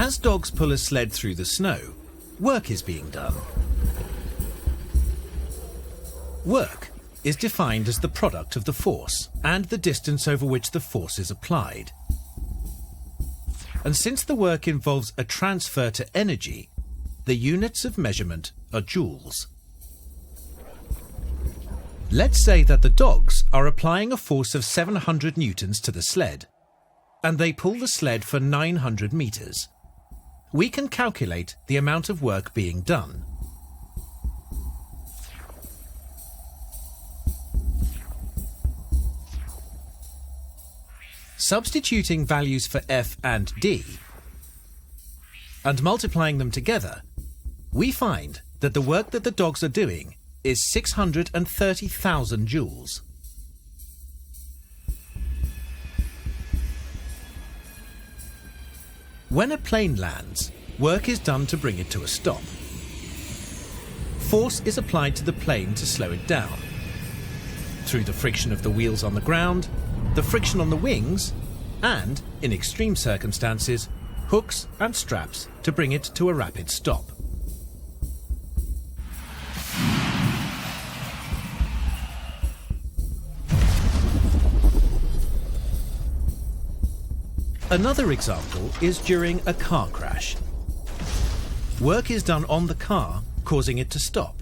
As dogs pull a sled through the snow, work is being done. Work is defined as the product of the force and the distance over which the force is applied. And since the work involves a transfer to energy, the units of measurement are joules. Let's say that the dogs are applying a force of 700 newtons to the sled, and they pull the sled for 900 meters. We can calculate the amount of work being done. Substituting values for F and D and multiplying them together, we find that the work that the dogs are doing is 630,000 joules. When a plane lands, work is done to bring it to a stop. Force is applied to the plane to slow it down, through the friction of the wheels on the ground, the friction on the wings, and, in extreme circumstances, hooks and straps to bring it to a rapid stop. Another example is during a car crash. Work is done on the car, causing it to stop.